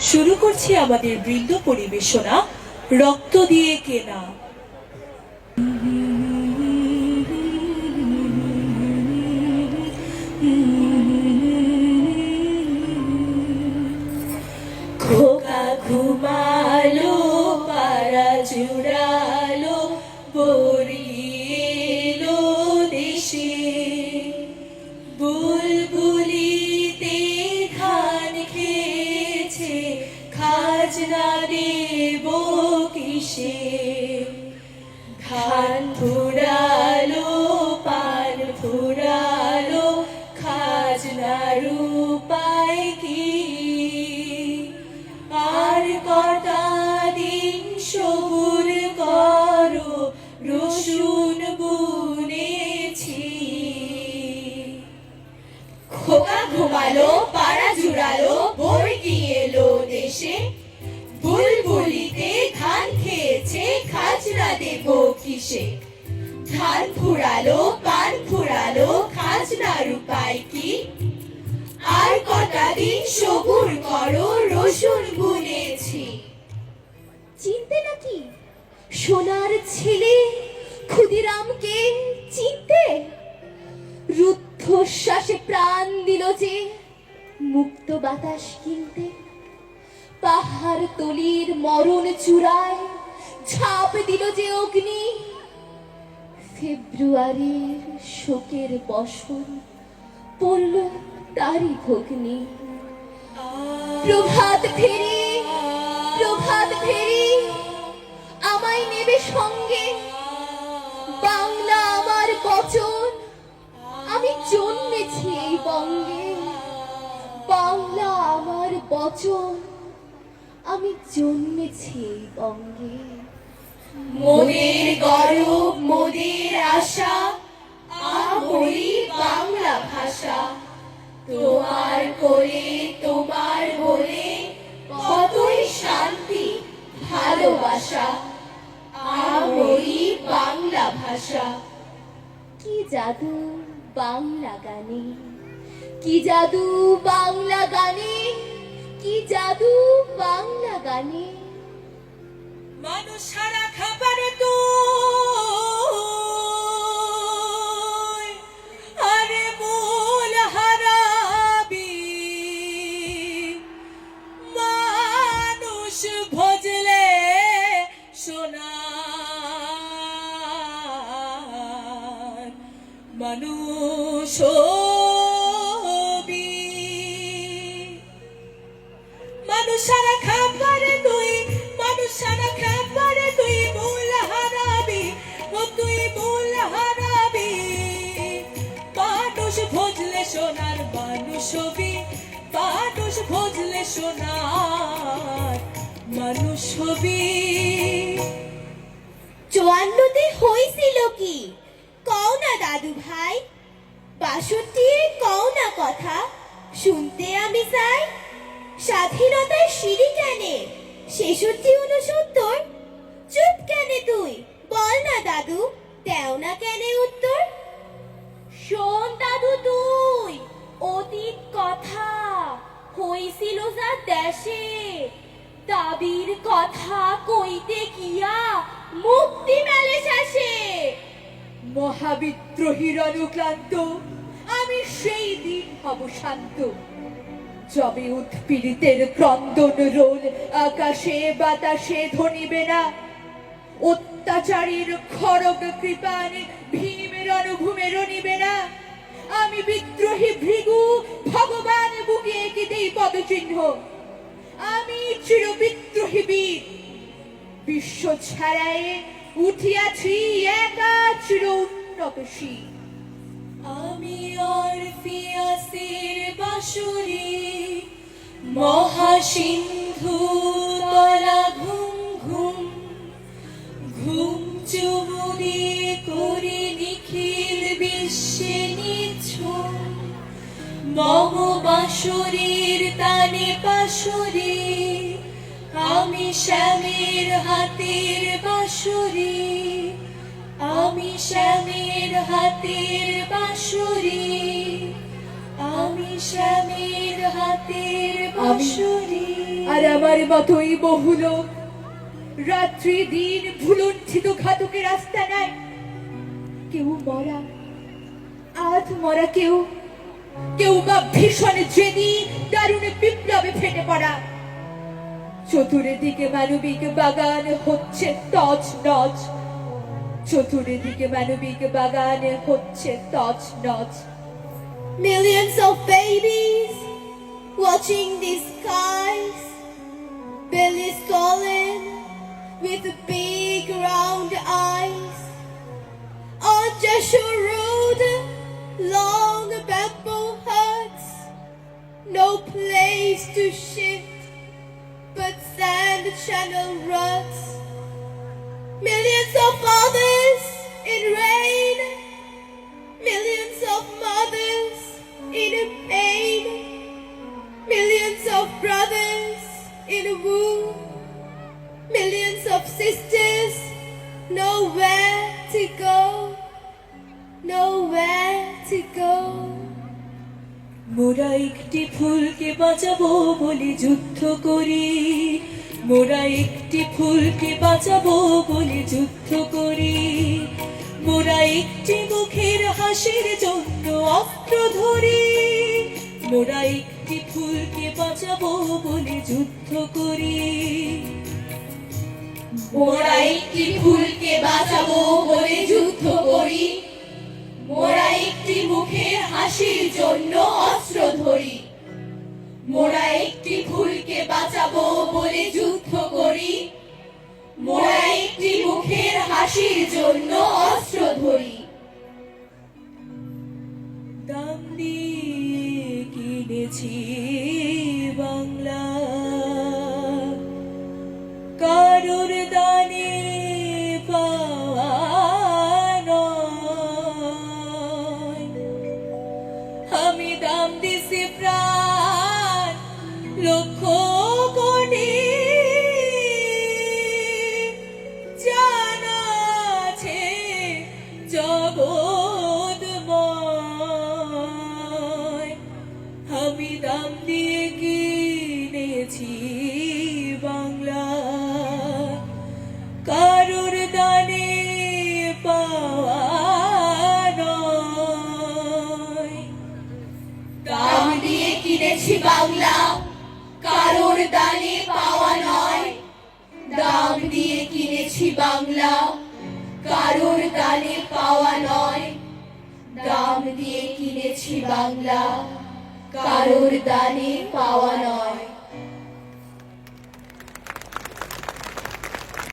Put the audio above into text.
শুরু করছি আমাদের বৃন্দ পরিবেশনা রক্ত দিয়ে কেনা। খোকা ঘুমালো, পাড়া জুড়ালো, বরিলো দেশে, বুলবুলিতে ধান খেয়েছে, খাজনা দেব কিসে? ধান ফুরালো, পান ফুরালো, খাজনার উপায় কি? আর কটা দিন সবুর করো, রসুন বুনেছি। খোকা ঘুমালো, পাড়া জুড়ালো, বর্গি এলো দেশে, বুলবুলিতে ধান খেয়েছে, খাজনা দেব কিসে? ধান ফুরালো, পান ফুরালো, খাজনার উপায় কি? আর কটা দিন সবুর করো, রসুন বুনেছি। চিনতে নাকি সোনার ছেলে ক্ষুদিরামকে? চিনতে? রুদ্ধশ্বাসে প্রাণ দিল যে মুক্ত বাতাস কিনতে। পাহাড় তলির মরণ চূড়ায় ঝাঁপ দিল যে অগ্নি। ফেব্রুয়ারির শোকের বসন পড়ল তারি ভগ্নি। প্রভাত ফেরি, প্রভাত ফেরি, আমায় নেবে সঙ্গে। বাংলা আমার বচন, আমি জন্মেছি এই বঙ্গে। বাংলা আমার বচন, আমি জন্মেছি এই বঙ্গে। মোদের গর্ব, মোদের আশা, আমরি বাংলা ভাষা। তোমার করে, তোমার বলে, কতই শান্তি ভালোবাসা, আমরি বাংলা ভাষা। কি জাদু বাংলা গানে, কি জাদু বাংলা গানে, কি জাদু বাংলা গানে। মানুষ সারা খাবারে তো আরে মূল হারাবি, মানুষ ভজলে সোনার মানুষ হবি। মানুষ সারা খাবারে তুই, মানুষ সারা খাবারে তুই মূল হারাবি, ও তুই মূল হারাবি। মানুষ ভজলে সোনার মানুষ হবি, মানুষ ভজলে সোনার মানুষ হবি। 54তে হয়েছিল কি কও না দাদু ভাই? 62 কও না কথা, শুনতে আমি চাই। স্বাধীনতার সিঁড়ি কেনে 66 69? চুপ কেনে তুই? বল না দাদু, দেও না কেনে উত্তর? শোন দাদু তুই, অতীত কথা হইছিল যা দেশে, দাবির কথা কইতে গিয়া মুক্তি মেলে শেষে। মহাবিদ্রোহীর অনুক্লান্ত আমি সেই দিন হব শান্ত, যবে উৎপীড়িতের ক্রন্দন রোল আকাশে বাতাসে ধ্বনিবে না। অত্যাচারীর খড়গ কৃপানে ভীমের অনুভূমে রনিবে না। আমি বিদ্রোহী ভৃগু, ভগবান বুকে এঁকে দেই পদচিহ্ন। আমি চির বিদ্রোহী বীর, বিশ্ব ছাড়ায় উঠিয়াছি একা চির উন্নত শীর। আমি অরফিয়াসের বাঁশরি, মহাসিন্ধু তলা ঘুম ঘুম, ঘুম চুমুরি করি নিখিল বিশ্বে নিঝুম। মম বাঁশরির তানে পাশরি, আমি শ্যামের হাতের বাঁশরি, আমি শ্যামের হাতের বাঁশরি, আমি স্বামীর হাতের বাঁশরি। আর আমার মতোই বহু লোক রাত্রি দিন ভুলুণ্ঠিত ঘাতকের রাস্তা নেয়। কেউ মরা, আধ মরা, কেউ কেউ বা ভীষণ জেদি দারুণ বিপ্লবে ফেটে পড়া। চতুর্দিকে মানবিক বাগান হচ্ছে তছ নছ, চতুর্দিকে মানবিক বাগান হচ্ছে তছ নছ। Millions of babies watching the skies, bellies swollen with big round eyes. On Joshua Road, long bamboo huts, no place to shift but sand channel ruts. Millions of fathers in rain, millions of mothers in pain, millions of brothers in wound, millions of sisters nowhere to go, nowhere to go. মোরা একটি ফুলকে বাঁচাবো বলে যুদ্ধ করি, মোরা একটি ফুলকে বাঁচাবো বলে যুদ্ধ করি। মোরা একটি মুখের হাসির জন্য অস্ত্র ধরি, মোরা একটি ফুলকে বাঁচাবো বলে যুদ্ধ করি। মোরা একটি ফুলকে বাঁচাবো বলে যুদ্ধ করি, মোরা একটি মুখের হাসির জন্য অস্ত্র ধরি। মোরা একটি ফুলকে বাঁচাবো বলে যুদ্ধ করি, মোরা একটি মুখের হাসির জন্য অস্ত্র ধরি। দাম দিয়ে কিনেছি বাংলা, কারোর দানে পাওয়া নয়। আমি দাম দিছি প্রাণ লক্ষ কোটি, জানা আছে জগৎময়। আমি দাম দিয়ে কিনেছি বাংলা, কারোর দানে পাওয়া নয়। দাম দিয়ে কিনেছি বাংলা, কারোর দানে পাওয়া নয়। দাম দিয়ে কিনেছি বাংলা, কারোর দানে পাওয়া নয়। দাম দিয়ে কিনেছি বাংলা, কারোর দানে পাওয়া নয়।